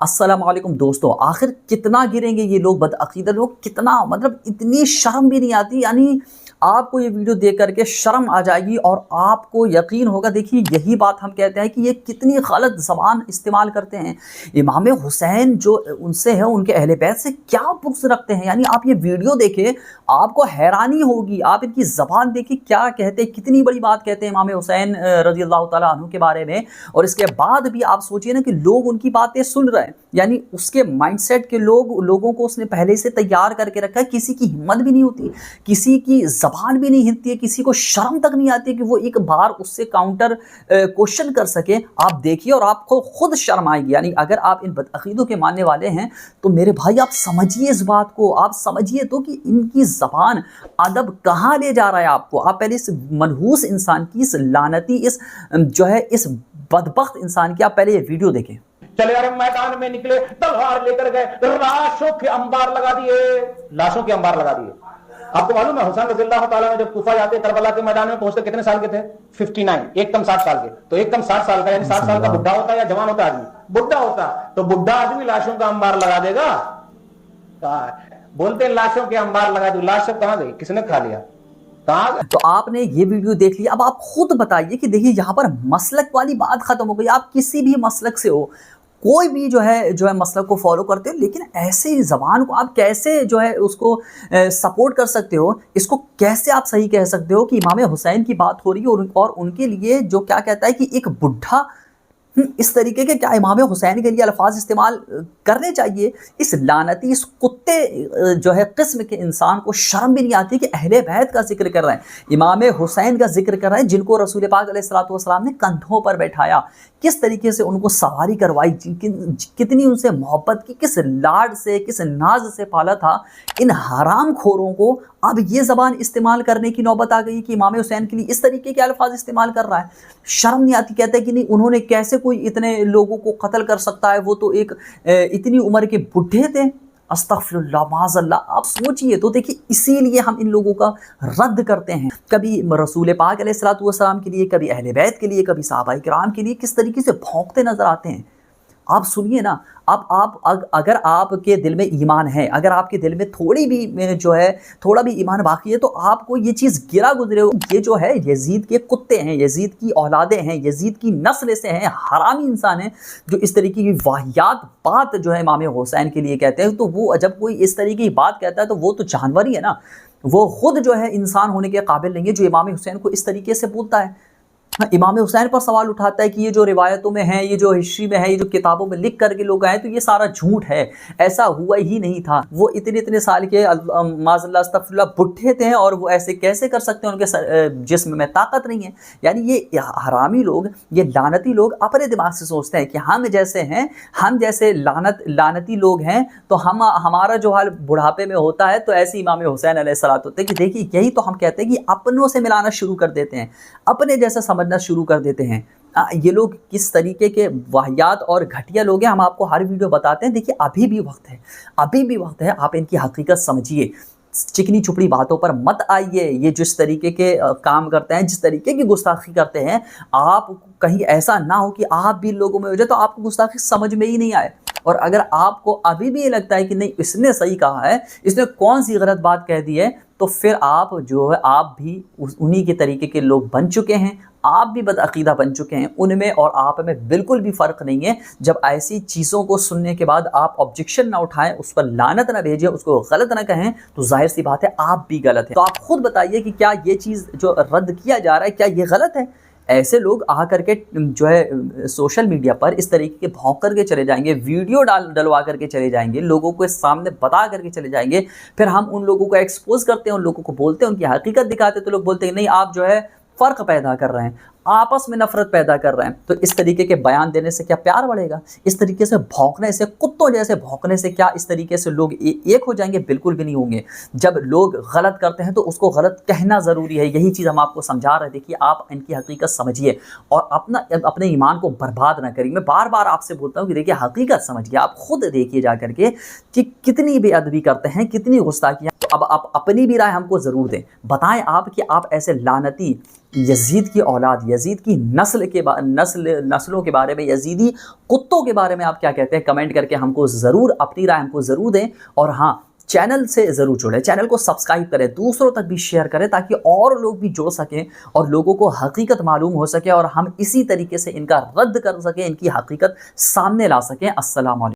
अस्सलाम वालेकुम दोस्तों, आखिर कितना गिरेंगे ये लोग बदअकीदा लोग, कितना मतलब इतनी शर्म भी नहीं आती। यानी आपको ये वीडियो देख करके शर्म आ जाएगी और आपको यकीन होगा। देखिए यही बात हम कहते हैं कि ये कितनी गलत ज़बान इस्तेमाल करते हैं। इमाम हुसैन जो उनसे है, उनके अहले बैत से क्या बुग़्ज़ रखते हैं। यानी आप ये वीडियो देखें, आपको हैरानी होगी। आप इनकी ज़बान देखिए क्या कहते हैं, कितनी बड़ी बात कहते हैं इमाम हुसैन रज़ी अल्लाह ताला अन्हु के बारे में। और इसके बाद भी आप सोचिए ना कि लोग उनकी बातें सुन रहे हैं। यानी उसके माइंडसेट के लोगों को उसने पहले से तैयार करके रखा है। किसी की हिम्मत भी नहीं होती, किसी की ज़बान भी नहीं हिलती है, किसी को शर्म तक नहीं आती है कि वो एक बार उससे काउंटर क्वेश्चन कर सके। आप देखिए और आपको खुद शर्म आएगी। यानी अगर आप इन बदअकीदों के मानने वाले हैं तो मेरे भाई आप समझिए इस बात को, आप समझिए तो कि इनकी ज़बान अदब कहाँ ले जा रहा है आपको। आप पहले इस मनहूस इंसान की, इस लानती, इस जो है इस बदबख्त इंसान की आप पहले ये वीडियो देखें। चले यार मैदान में निकले, तलवार लेकर गए, लाशों के अंबार लगा दिए, लाशों के अंबार लगा दिए। आपको मालूम है हुसैन रज़ियल्लाहु ताला में जब कूफा जाते, करबला के मैदान में पहुंचते कितने साल के थे? 59, एकदम 60 साल के। तो एकदम 60 साल का, यानी 60 साल का बुढ़ा होता है या जवान होता आदमी? बुढ़ा होता। तो बुढ़ा आदमी लाशों का अंबार लगा देगा? बोलते लाशों के अंबार लगा दी, लाश सब कहां गई, किसने खा लिया? तो आपने ये वीडियो देख लिया, अब आप खुद बताइए कि देखिए यहाँ पर मसलक वाली बात खत्म हो गई। आप किसी भी मसलक से हो, कोई भी जो है मसलक को फॉलो करते हो, लेकिन ऐसे ज़बान को आप कैसे जो है उसको सपोर्ट कर सकते हो? इसको कैसे आप सही कह सकते हो कि इमाम हुसैन की बात हो रही है और उनके लिए जो क्या कहता है कि एक बुढ़ा, इस तरीके के क्या इमाम हुसैन के लिए अल्फाज इस्तेमाल करने चाहिए? इस लानती, इस कुत्ते जो है किस्म के इंसान को शर्म भी नहीं आती कि अहले बैत का जिक्र कर रहे हैं, इमाम हुसैन का जिक्र कर रहे हैं, जिनको रसूल पाक अलैहिस्सलातु वस्सलाम ने कंधों पर बैठाया, किस तरीके से उनको सवारी करवाई, कितनी उनसे मोहब्बत की, किस लाड से, किस नाज से पाला था। इन हराम खोरों को अब ये ज़बान इस्तेमाल करने की नौबत आ गई कि इमाम हुसैन के लिए इस तरीके के अल्फाज इस्तेमाल कर रहा है। शर्म नहीं आती? कहते हैं कि नहीं, उन्होंने कैसे कोई इतने लोगों को कत्ल कर सकता है, वो तो एक इतनी उम्र के बुढ़े थे। अस्तगफिरुल्लाह, माज़अल्लाह। आप सोचिए तो देखिए, इसीलिए हम इन लोगों का रद्द करते हैं। कभी रसूल पाक अलैहिस्सलातु वस्सलाम के लिए, कभी अहले बैत के लिए, कभी सहाबाए किराम के लिए किस तरीके से भौंकते नजर आते हैं। आप सुनिए ना। अगर आपके दिल में ईमान है, अगर आपके दिल में थोड़ी भी जो है थोड़ा भी ईमान बाकी है, तो आपको ये चीज़ गिरा गुजरे हो। ये जो है यजीद के कुत्ते हैं, यजीद की औलादें हैं, यजीद की नस्ल से हैं, हरामी इंसान हैं, जो इस तरीके की वाहियात बात जो है इमाम हुसैन के लिए कहते हैं। तो वो जब कोई इस तरीके की बात कहता है तो वो तो जानवर ही है ना, वो खुद जो है इंसान होने के काबिल नहीं है जो इमाम हुसैन को इस तरीके से बोलता है। इमाम हुसैन पर सवाल उठाता है कि ये जो रिवायतों में है, ये जो हिस्ट्री में है, ये जो किताबों में लिख करके लोग आए, तो ये सारा झूठ है, ऐसा हुआ ही नहीं था। वो इतने इतने साल के माज़अल्लाह अस्तग़फिरुल्लाह बुढ़े थे और वो ऐसे कैसे कर सकते हैं, उनके जिस्म में ताकत नहीं है। यानी ये हरामी लोग, ये लानती लोग अपने दिमाग से सोचते हैं कि हम जैसे हैं, हम जैसे लानती लोग हैं, तो हमारा जो हाल बुढ़ापे में होता है तो ऐसे इमाम हुसैन अलैहिस्सलातु होते हैं। कि देखिए यही तो हम कहते हैं कि अपनों से मिलाना शुरू कर देते हैं, अपने जैसा समझना शुरू कर देते हैं। ये लोग किस तरीके के वाहियात और घटिया लोग हैं, हम आपको हर वीडियो बताते हैं। देखिए अभी भी वक्त है, अभी भी वक्त है, आप इनकी हकीकत समझिए। चिकनी चुपड़ी बातों पर मत आइए। ये जिस तरीके के काम करते हैं, जिस तरीके की गुस्ताखी करते हैं, आप कहीं ऐसा ना हो कि आप भी लोगों में हो जाए तो आपको गुस्ताखी समझ में ही नहीं आए। और अगर आपको अभी भी ये लगता है कि नहीं इसने सही कहा है, इसने कौन सी गलत बात कह दी है, तो फिर आप जो है आप भी उन्हीं के तरीके के लोग बन चुके हैं। आप भी बदअकीदा बन चुके हैं। उनमें और आप में बिल्कुल भी फ़र्क नहीं है। जब ऐसी चीज़ों को सुनने के बाद आप ऑब्जेक्शन ना उठाएं, उस पर लानत ना भेजें, उसको गलत ना कहें, तो जाहिर सी बात है आप भी गलत हैं। तो आप खुद बताइए कि क्या ये चीज़ जो रद्द किया जा रहा है, क्या ये गलत है? ऐसे लोग आ करके जो है सोशल मीडिया पर इस तरीके के भौंक करके चले जाएंगे, वीडियो डलवा करके चले जाएंगे, लोगों को सामने बता करके चले जाएंगे। फिर हम उन लोगों को एक्सपोज करते हैं, उन लोगों को बोलते हैं, उनकी हकीकत दिखाते हैं, तो लोग बोलते हैं नहीं आप जो है फ़र्क पैदा कर रहे हैं, आपस में नफरत पैदा कर रहे हैं। तो इस तरीके के बयान देने से क्या प्यार बढ़ेगा? इस तरीके से भौंकने से, कुत्तों जैसे भौंकने से क्या इस तरीके से लोग एक हो जाएंगे? बिल्कुल भी नहीं होंगे। जब लोग गलत करते हैं तो उसको गलत कहना ज़रूरी है। यही चीज़ हम आपको समझा रहे थे कि आप इनकी हकीकत समझिए और अपने ईमान को बर्बाद ना करिए। मैं बार बार आपसे बोलता हूँ कि देखिए हकीकत समझिए, आप खुद देखिए जा करके कि कितनी बेअदबी करते हैं, कितनी गुस्ताखियाँ। तो अब आप अपनी भी राय हमको ज़रूर दें, बताएं आप कि आप ऐसे लानती یزید کی اولاد، یزید کی نسلوں کے بارے میں، یزیدی کتوں کے بارے میں آپ کیا کہتے ہیں؟ کمنٹ کر کے ہم کو ضرور اپنی رائے ہم کو ضرور دیں، اور ہاں چینل سے ضرور جڑیں، چینل کو سبسکرائب کریں، دوسروں تک بھی شیئر کریں تاکہ اور لوگ بھی جڑ سکیں اور لوگوں کو حقیقت معلوم ہو سکے اور ہم اسی طریقے سے ان کا رد کر سکیں، ان کی حقیقت سامنے لا سکیں۔ السلام علیکم۔